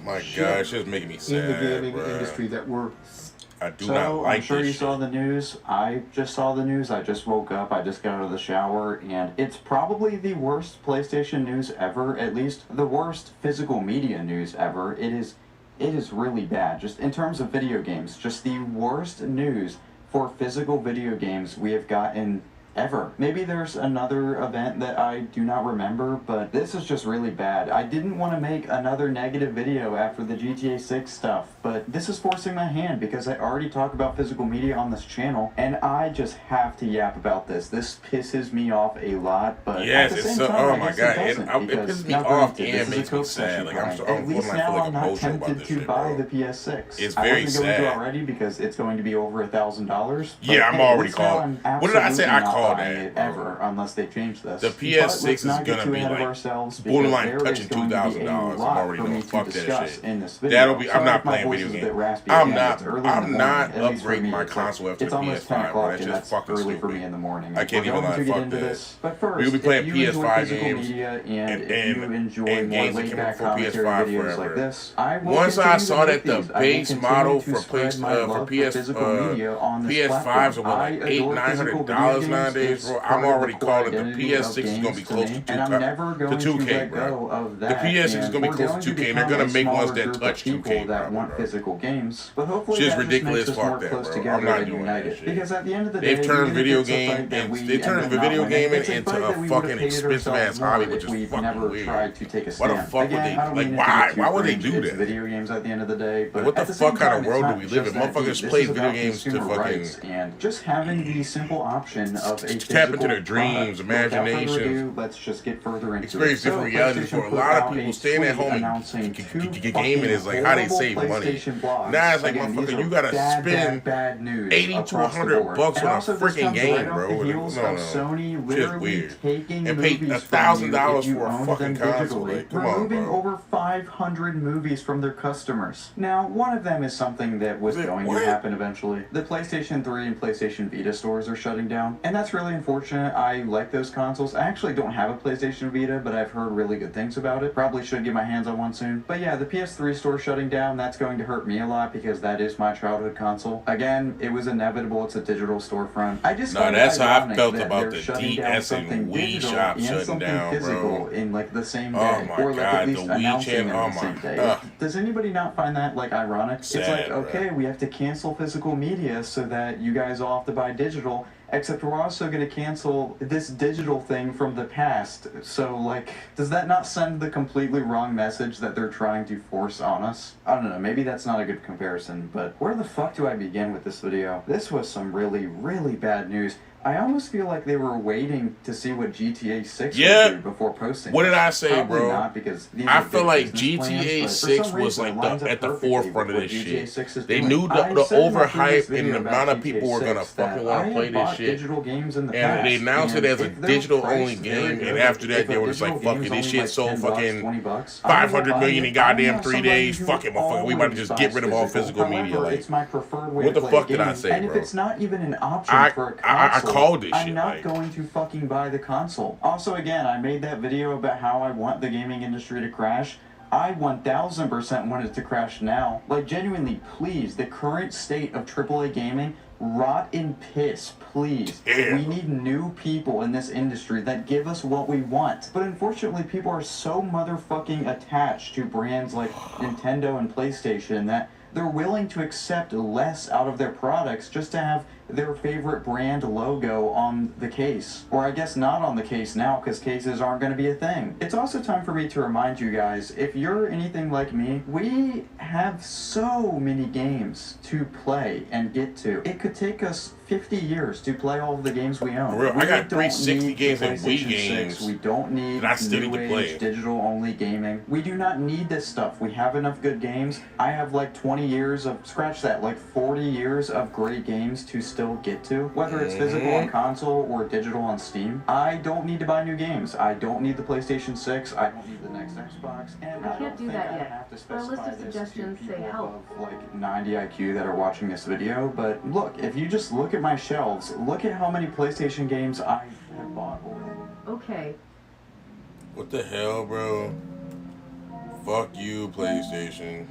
My shift gosh, it's making me sad, in the gaming bro. industry that we're I do So, not like I'm sure this you shit. saw the news. I just saw the news. I just woke up. I just got out of the shower. And it's probably the worst PlayStation news ever. At least the worst physical media news ever. It is really bad. Just in terms of video games. Just the worst news for physical video games we have gotten ever. Maybe there's another event that I do not remember, but this is just really bad. I didn't want to make another negative video after the GTA 6 stuff, but this is forcing my hand because I already talk about physical media on this channel, and I just have to yap about this. This pisses me off a lot, but Yes, at the it's same so. time, Oh I my guess god, it doesn't, it because pisses me now off granted, and this is a makes me Coke sad. session Like grind. I'm At least feel now like I'm not emotional about tempted this to shit, buy bro. the PS6. It's I very wasn't going sad. to already because it's going to be over $1,000. Yeah, I'm already called. What did I say? I called buying that, it bro. ever unless they change this. The But PS6 let's is not get gonna too be ahead of like ourselves borderline because there touching is going to be a $2,000. I'm lot already for gonna me to fuck that discuss shit. in this video. That'll be. I'm Sorry not if my playing voice video is a games. bit raspy. I'm Again, not. it's early in the I'm morning, not at least for upgrading me. my It's like- console after it's the almost 10 PS5, bro. o'clock, That's and just that's fucking early for stupid. me in the morning. I can't We're even going lie. to get Fuck into that. this. But first, We'll be playing if you enjoy PS5 physical games media and- if you and enjoy more games that laid came back out for commentary PS5 videos forever. like this, I will Once I continue to saw make that the these. I will base continue model to for spread my love for physical media on this PS5s platform. are I like adore physical video $800-900 games. nowadays, It's bro. part I'm of the already core calling it. The identity of PS6 is gonna be games close me, to and I'm never going to 2K, let bro. go of The that. PS6 is and gonna be we're close going to 2K, and they're become gonna a make ones smaller that group of touch 2K, people that probably, want bro. physical games, but hopefully Shit's that just ridiculous. makes us Fuck more that, close bro. together I'm not and doing that united. shit. Because at the end of the day, They've turned even if video it's a fight game that and we they end turned up the not video winning, gaming it's a into fight a that we would fucking have hated expensive ourselves ass hobby, more which if is we'd fucking never weird. tried to take a Why the stand. fuck would Again, they- I don't like, mean it why? to get too Why would they cringe. do It's that? video games at the end of the day, but What the at the fuck same kind time, of world it's do not we live just in? that deep. Motherfuckers This play is video about games to consumer fucking rights, and just having the simple option of a tap into physical their dreams, product. Without further imaginations, ado, let's just get further into experience it. different realities. For a lot of people, staying at home announcing and gaming is like how they save money. Now it's like, motherfucker, you gotta spend bad news 80 to across the 100 board. bucks And on a also, this freaking comes game, right off bro. the No, heels of Sony shit's literally weird. taking And pay movies from you $1,000 if you for a own fucking them console. digitally, Like, come on, removing bro. over 500 movies from their customers. Now, one of them is something that was Wait, going what? to happen eventually. The PlayStation 3 and PlayStation Vita stores are shutting down, and that's that's really unfortunate. I like those consoles. I actually don't have a PlayStation Vita, but I've heard really good things about it. Probably should get my hands on one soon. But yeah, the PS3 store shutting down, that's going to hurt me a lot because that is my childhood console. Again, it was inevitable. It's a digital storefront. I just No, that's how I felt about the DS and Wii shop shutting down, bro. In like the same day, Oh my or like God, at least the Wii announcing channel. them the same day. Ugh. Does anybody not find that like ironic? Sad, it's like, bro. okay, we have to cancel physical media so that you guys all have to buy digital. Except we're also going to cancel this digital thing from the past. So, like, does that not send the completely wrong message that they're trying to force on us? I don't know, maybe that's not a good comparison, but where the fuck do I begin with this video? This was some really, really bad news. I almost feel like they were waiting to see what GTA 6 would do before posting. What did I say, Probably bro? Not because these I are feel big like business GTA plans, 6 but for was some like reason, it lines up at the perfectly forefront of with this what shit. GTA 6 is They doing. knew I the said in my previous overhype video and the about amount of GTA people were gonna 6 fucking that want I to play had this bought shit. digital games in the And they past, announced it and as a if they're digital only priced very game, good, and after if that a they were just like, digital fuck it, game's this only shit like sold $10, fucking $20, 500 million in goddamn I'm 3 somebody days. who Fuck it, motherfucker, we about to just always get rid of all buys physical media. However, Like, it's my preferred way what to the play fuck did I games, say, and if bro? it's not even an option for a console, I called this I'm shit, not like- going to fucking buy the console. Also, again, I made that video about how I want the gaming industry to crash. I 1000% want it to crash now. Like, genuinely, please, the current state of AAA gaming, rot in piss, please. Yeah. We need new people in this industry that give us what we want. But unfortunately, people are so motherfucking attached to brands like Nintendo and PlayStation that they're willing to accept less out of their products just to have their favorite brand logo on the case. Or I guess not on the case now, because cases aren't going to be a thing. It's also time for me to remind you guys, if you're anything like me, we have so many games to play and get to. It could take us 50 years to play all of the games we own. For real, I got don't 360 need games the and Wii PlayStation games 6. We don't need that I still need new to play. age digital only gaming. We do not need this stuff. We have enough good games. I have like 20 years of, scratch that, like 40 years of great games to still get to. Whether it's physical on console or digital on Steam. I don't need to buy new games. I don't need the PlayStation 6. I don't need the next Xbox. And I can't don't do think that I yet. have to For a list specify of this to suggestions, say people help. of like 90 IQ that are watching this video. But look, if you just look at my shelves, look at how many PlayStation games I have bought over. Okay. What the hell, bro? Fuck you, PlayStation.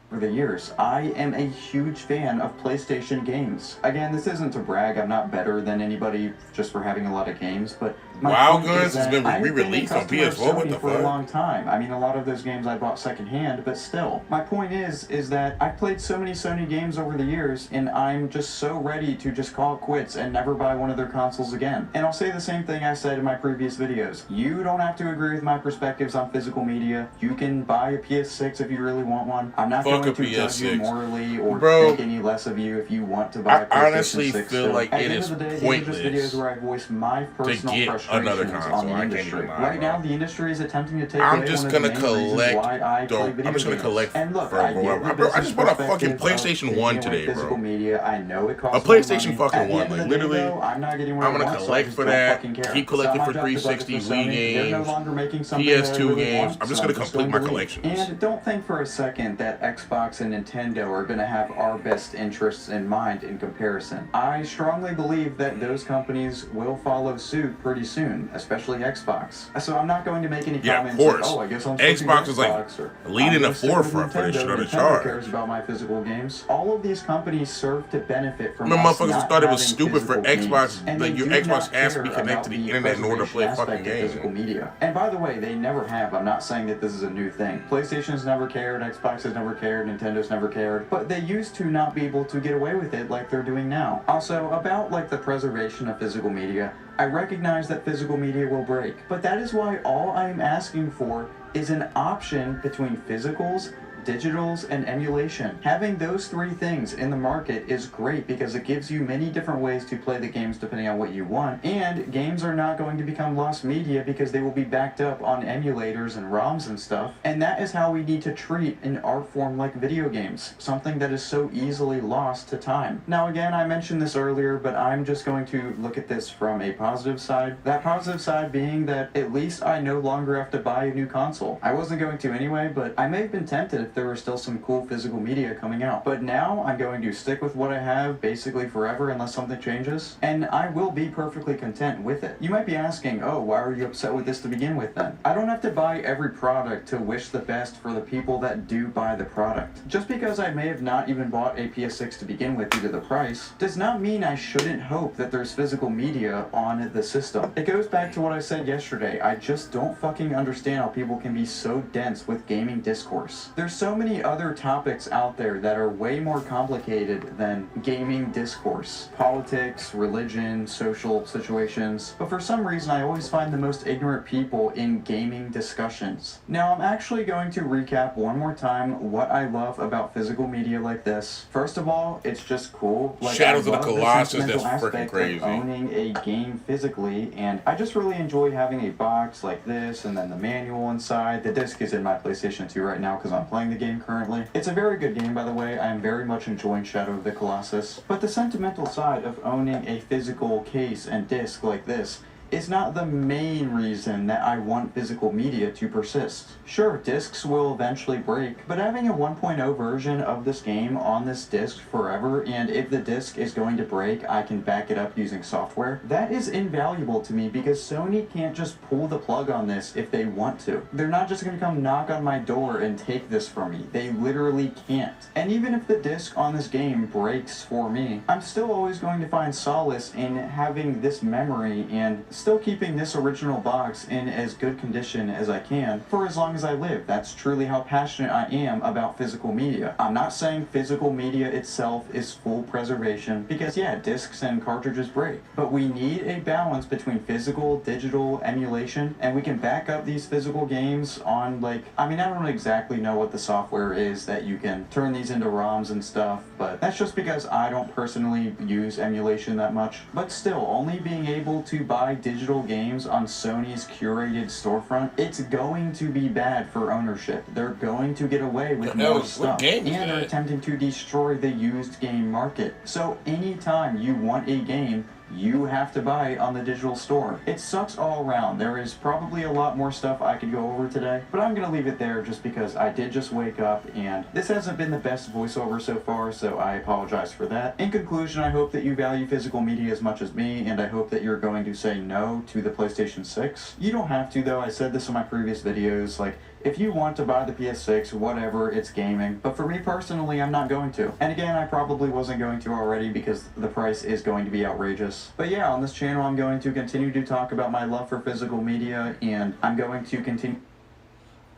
For the years, I am a huge fan of PlayStation games. Again, this isn't to brag, I'm not better than anybody just for having a lot of games, but my Wild point is Guns has that been I've been a re-released on customer of PS4, what Sony the for a fuck? long time. I mean, a lot of those games I bought secondhand, but still. My point is that I've played so many Sony games over the years, and I'm just so ready to just call it quits and never buy one of their consoles again. And I'll say the same thing I said in my previous videos. You don't have to agree with my perspectives on physical media. You can buy a PS6 if you really want one. I'm not Fuck going a to judge you PS6. morally or Bro, think any less of you if you want to buy a I PlayStation honestly 6 feel still. like At it the is end of the day, these are just pointless videos where I voice my personal get frustrations another on console. the I can't industry. even lie, Right bro. now, the industry is attempting to take I'm away just one of the gonna main reasons collect. why I play video I'm just gonna games. collect And look, for I get bro. the Bro, I just bought a business fucking perspective PlayStation of 1 taking away today, physical bro. media. I know it A costs PlayStation money. fucking At the 1, end of like, the day, literally, though, I'm not getting what I'm I gonna want, so I collect just for don't that, fucking care. keep collecting It's for not my job to budget 360 for Wii Sony. They're no games, longer making something that I PS2 really games. want, I'm just so gonna complete going my to leave. collections. And don't think for a second that Xbox and Nintendo are going to have our best interests in mind in comparison. I strongly believe that those companies will follow suit pretty soon, especially Xbox. So I'm not going to make any Yeah, of comments course. like, oh, I guess I'm switching to Xbox is like Xbox, or, leading I'm the gonna stick with forefront for this shit on the Nintendo chart. cares about my physical games. All of these companies serve to benefit from The us motherfuckers not thought it was having stupid for physical Xbox, games. And like they your do Xbox not has to be care connected about to the the internet in order to play a preservation fucking aspect of physical game. media. And by the way, they never have. I'm not saying that this is a new thing. PlayStation's never cared, Xbox has never cared, Nintendo's never cared, but they used to not be able to get away with it like they're doing now. Also, about like the preservation of physical media, I recognize that physical media will break, but that is why all I am asking for is an option between physicals, digitals, and emulation. Having those three things in the market is great because it gives you many different ways to play the games depending on what you want, and games are not going to become lost media because they will be backed up on emulators and ROMs and stuff, and that is how we need to treat an art form like video games, something that is so easily lost to time. Now again, I mentioned this earlier, but I'm just going to look at this from a positive side. That positive side being that at least I no longer have to buy a new console. I wasn't going to anyway, but I may have been tempted if there were still some cool physical media coming out. But now I'm going to stick with what I have basically forever unless something changes, and I will be perfectly content with it. You might be asking, oh, why are you upset with this to begin with then? I don't have to buy every product to wish the best for the people that do buy the product. Just because I may have not even bought a PS6 to begin with due to the price, does not mean I shouldn't hope that there's physical media on the system. It goes back to what I said yesterday. I just don't fucking understand how people can be so dense with gaming discourse. There's so many other topics out there that are way more complicated than gaming discourse. Politics, religion, social situations. But for some reason I always find the most ignorant people in gaming discussions. Now I'm actually going to recap one more time what I love about physical media like this. First of all, it's just cool. Like, Shadows of the I love Colossus, the that's sentimental freaking aspect crazy. of owning a game physically, and I just really enjoy having a box like this and then the manual inside. The disc is in my PlayStation 2 right now because I'm playing the game currently. It's a very good game, by the way. I am very much enjoying Shadow of the Colossus. But the sentimental side of owning a physical case and disc like this is not the main reason that I want physical media to persist. Sure, discs will eventually break, but having a 1.0 version of this game on this disc forever, and if the disc is going to break, I can back it up using software, that is invaluable to me because Sony can't just pull the plug on this if they want to. They're not just going to come knock on my door and take this from me. They literally can't. And even if the disc on this game breaks for me, I'm still always going to find solace in having this memory and still keeping this original box in as good condition as I can for as long as I live. That's truly how passionate I am about physical media. I'm not saying physical media itself is full preservation because yeah, discs and cartridges break, but we need a balance between physical, digital, emulation, and we can back up these physical games on I don't exactly know what the software is that you can turn these into ROMs and stuff, but that's just because I don't personally use emulation that much. But still, only being able to buy digital games on Sony's curated storefront, it's going to be bad for ownership. They're going to get away with more stuff, and they're attempting to destroy the used game market. So anytime you want a game, you have to buy it on the digital store. It sucks all around. There is probably a lot more stuff I could go over today, but I'm gonna leave it there just because I did just wake up and this hasn't been the best voiceover so far, so I apologize for that. In conclusion, I hope that you value physical media as much as me, and I hope that you're going to say no to the PlayStation 6. You don't have to though. I said this in my previous videos, if you want to buy the PS6, whatever, it's gaming. But for me personally, I'm not going to. And again, I probably wasn't going to already because the price is going to be outrageous. But yeah, on this channel, I'm going to continue to talk about my love for physical media, and I'm going to continue...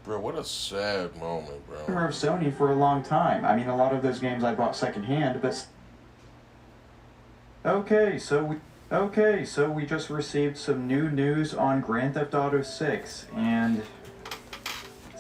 Bro, what a sad moment, bro. ...of Sony for a long time. I mean, a lot of those games I bought secondhand, but... Okay, so we just received some new news on Grand Theft Auto 6, and...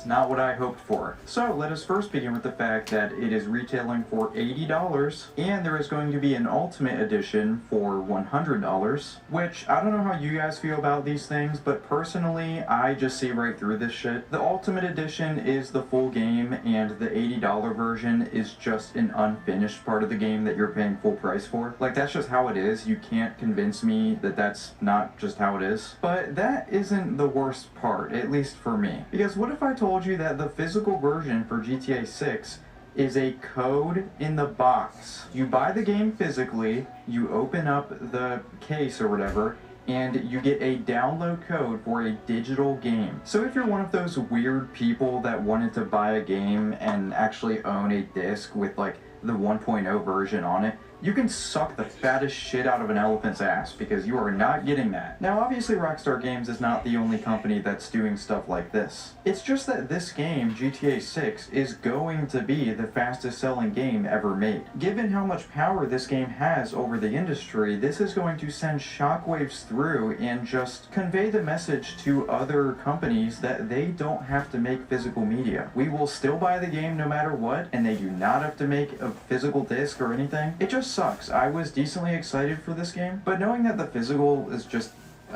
not what I hoped for. So let us first begin with the fact that it is retailing for $80, and there is going to be an Ultimate Edition for $100, which I don't know how you guys feel about these things, but personally, I just see right through this shit. The Ultimate Edition is the full game, and the $80 version is just an unfinished part of the game that you're paying full price for. That's just how it is. You can't convince me that that's not just how it is. But that isn't the worst part, at least for me. Because what if I told you that the physical version for GTA 6 is a code in the box? You buy the game physically, you open up the case or whatever, and you get a download code for a digital game. So if you're one of those weird people that wanted to buy a game and actually own a disc with the 1.0 version on it, You can suck the fattest shit out of an elephant's ass, because you are not getting that. Now, obviously Rockstar Games is not the only company that's doing stuff like this. It's just that this game, GTA 6, is going to be the fastest selling game ever made. Given how much power this game has over the industry, this is going to send shockwaves through and just convey the message to other companies that they don't have to make physical media. We will still buy the game no matter what, and they do not have to make a physical disc or anything. It just sucks. I was decently excited for this game, but knowing that the physical is just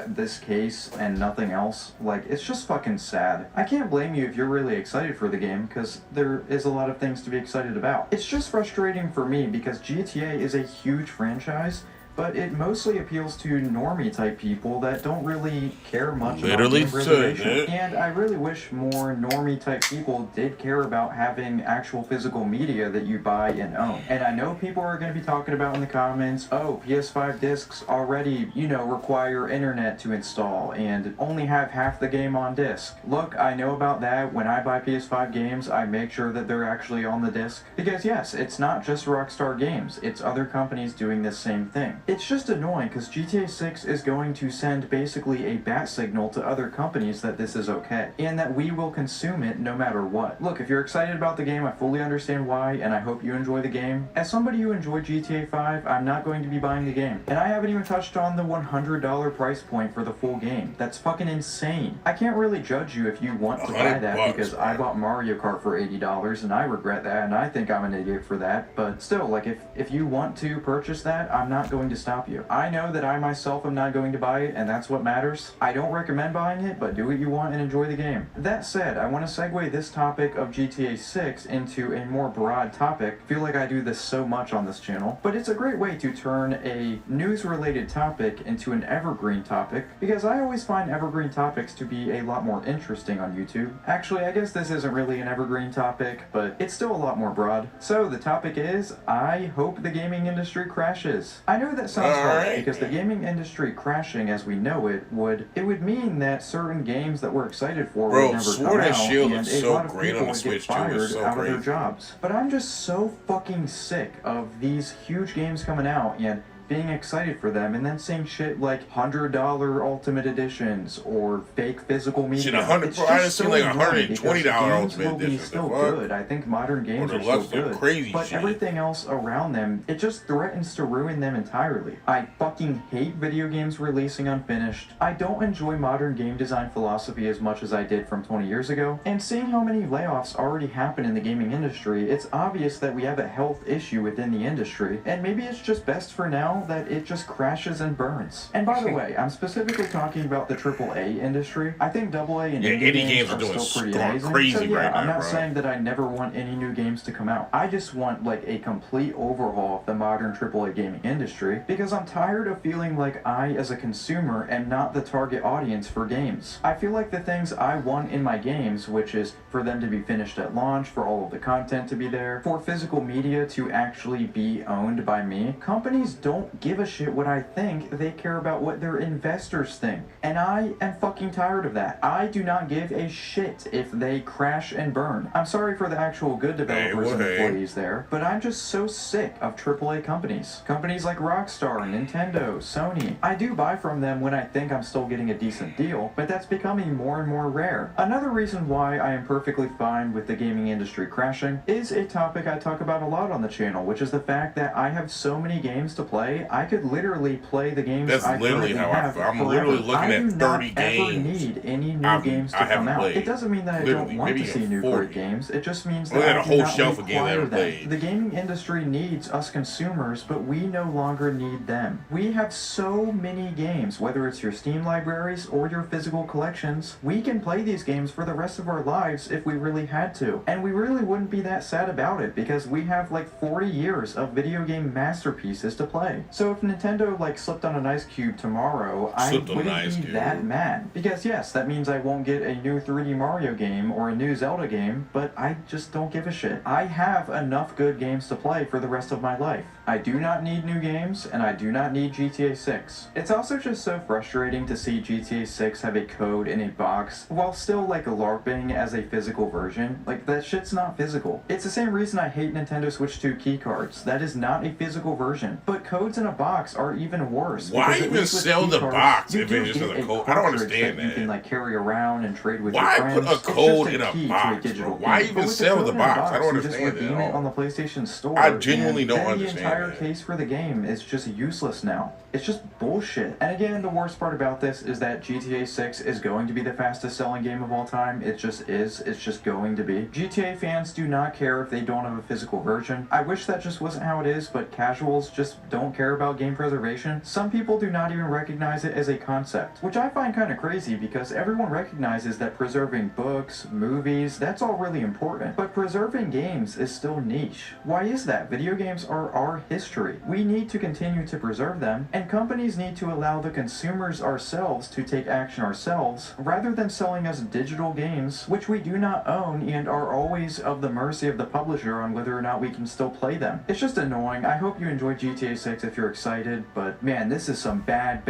this case and nothing else, like, it's just fucking sad. I can't blame you if you're really excited for the game, because there is a lot of things to be excited about. It's just frustrating for me because GTA is a huge franchise, but it mostly appeals to normie type people that don't really care much about game preservation. And I really wish more normie type people did care about having actual physical media that you buy and own. And I know people are going to be talking about in the comments, oh, PS5 discs already, you know, require internet to install and only have half the game on disc. Look, I know about that. When I buy PS5 games, I make sure that they're actually on the disc. Because yes, it's not just Rockstar Games, it's other companies doing this same thing. It's just annoying because GTA 6 is going to send basically a bat signal to other companies that this is okay, and that we will consume it no matter what. Look, if you're excited about the game, I fully understand why, and I hope you enjoy the game. As somebody who enjoyed GTA 5, I'm not going to be buying the game. And I haven't even touched on the $100 price point for the full game. That's fucking insane. I can't really judge you if you want to buy that because I bought Mario Kart for $80 and I regret that and I think I'm an idiot for that. But still, like, if you want to purchase that, I'm not going to stop you. I know that I myself am not going to buy it, and that's what matters. I don't recommend buying it, but do what you want and enjoy the game. That said, I want to segue this topic of GTA 6 into a more broad topic. I feel like I do this so much on this channel, but it's a great way to turn a news-related topic into an evergreen topic, because I always find evergreen topics to be a lot more interesting on YouTube. Actually, I guess this isn't really an evergreen topic, but it's still a lot more broad. So the topic is, I hope the gaming industry crashes. I know that sounds hard, because the gaming industry crashing as we know it would mean that certain games that we're excited for would never come out, and a lot of people would get fired out of their jobs. But I'm just so fucking sick of these huge games coming out and being excited for them, and then seeing shit like $100 Ultimate Editions or fake physical media. It's just so like $120 Ultimate Editions. Still good. I think modern games are still good, but everything else around them, it just threatens to ruin them entirely. I fucking hate video games releasing unfinished. I don't enjoy modern game design philosophy as much as I did from 20 years ago, and seeing how many layoffs already happen in the gaming industry, it's obvious that we have a health issue within the industry, and maybe it's just best for now that it just crashes and burns. And by the way, I'm specifically talking about the AAA industry. I think AA and indie games are still pretty amazing. So yeah, I'm not saying that I never want any new games to come out. I just want like a complete overhaul of the modern AAA gaming industry, because I'm tired of feeling like I, as a consumer, am not the target audience for games. I feel like the things I want in my games, which is for them to be finished at launch, for all of the content to be there, for physical media to actually be owned by me, companies don't give a shit what I think. They care about what their investors think, and I am fucking tired of that. I do not give a shit if they crash and burn. I'm sorry for the actual good developers and employees there, but I'm just so sick of AAA companies. Companies like Rockstar, Nintendo, Sony. I do buy from them when I think I'm still getting a decent deal, but that's becoming more and more rare. Another reason why I am perfectly fine with the gaming industry crashing is a topic I talk about a lot on the channel, which is the fact that I have so many games to play. I could literally play the games I currently have. I'm literally looking at 30 games. I do not ever need any new games to come out. It doesn't mean that I don't want to see new great games. It just means that I do not require them. The gaming industry needs us consumers, but we no longer need them. We have so many games, whether it's your Steam libraries or your physical collections. We can play these games for the rest of our lives if we really had to. And we really wouldn't be that sad about it, because we have like 40 years of video game masterpieces to play. So if Nintendo like slipped on an ice cube tomorrow, I wouldn't be that mad. Because yes, that means I won't get a new 3D Mario game or a new Zelda game, but I just don't give a shit. I have enough good games to play for the rest of my life. I do not need new games, and I do not need GTA 6. It's also just so frustrating to see GTA 6 have a code in a box, while still like LARPing as a physical version. Like, that shit's not physical. It's the same reason I hate Nintendo Switch 2 keycards. That is not a physical version. But codes in a box are even worse. Why even sell the box if it's just a code? I don't understand that. You can like carry around and trade with Why your friends. put a code in a box, bro? Why even sell the box? I don't understand you just redeem it it at on all. the PlayStation Store. I genuinely don't then understand the entire that. case for the game is just useless now. It's just bullshit. And again, the worst part about this is that GTA 6 is going to be the fastest selling game of all time. It just is. It's just going to be. GTA fans do not care if they don't have a physical version. I wish that just wasn't how it is, but casuals just don't care about game preservation. Some people do not even recognize it as a concept, which I find kind of crazy because everyone recognizes that preserving books, movies, that's all really important. But preserving games is still niche. Why is that? Video games are our history. We need to continue to preserve them, and companies need to allow the consumers ourselves to take action ourselves, rather than selling us digital games, which we do not own and are always of the mercy of the publisher on whether or not we can still play them. It's just annoying. I hope you enjoyed GTA 6 if you're excited, but man, this is some bad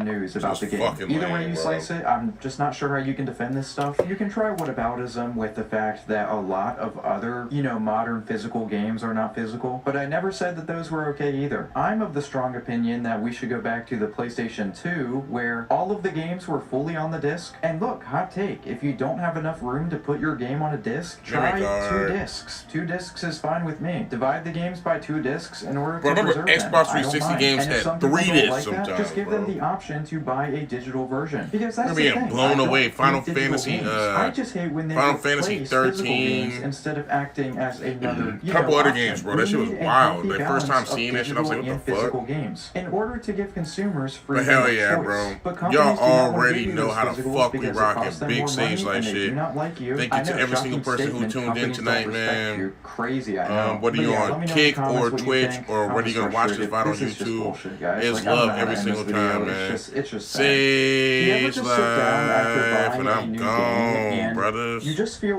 news about the game. Either way you slice it, I'm just not sure how you can defend this stuff. You can try whataboutism with the fact that a lot of other, modern physical games are not physical, but I never said that those were okay either. I'm of the strong opinion that we should go back to the PlayStation 2, where all of the games were fully on the disc. And look, hot take, if you don't have enough room to put your game on a disc, try 2 discs. 2 discs is fine with me. Divide the games by 2 discs in order to preserve them. Xbox 360 games had 3 discs sometimes, just give them the option to buy a digital version. Because that's the thing. Blown away. Final Fantasy I just hate when they Final Fantasy 13 instead of acting as another couple other games, bro. That shit was wild. The first time seeing that shit, I was like, what the fuck? Games in order to give consumers free. But hell yeah, bro. Y'all already know how the fuck we rockin' big stage like shit. Thank you to every single person who tuned in tonight, man. Crazy, I know. Whether you're on Kick or Twitch or whether you're gonna watch this video on YouTube, it's love every single time, man. It's just Sage life, and I'm gone, brothers. You just feel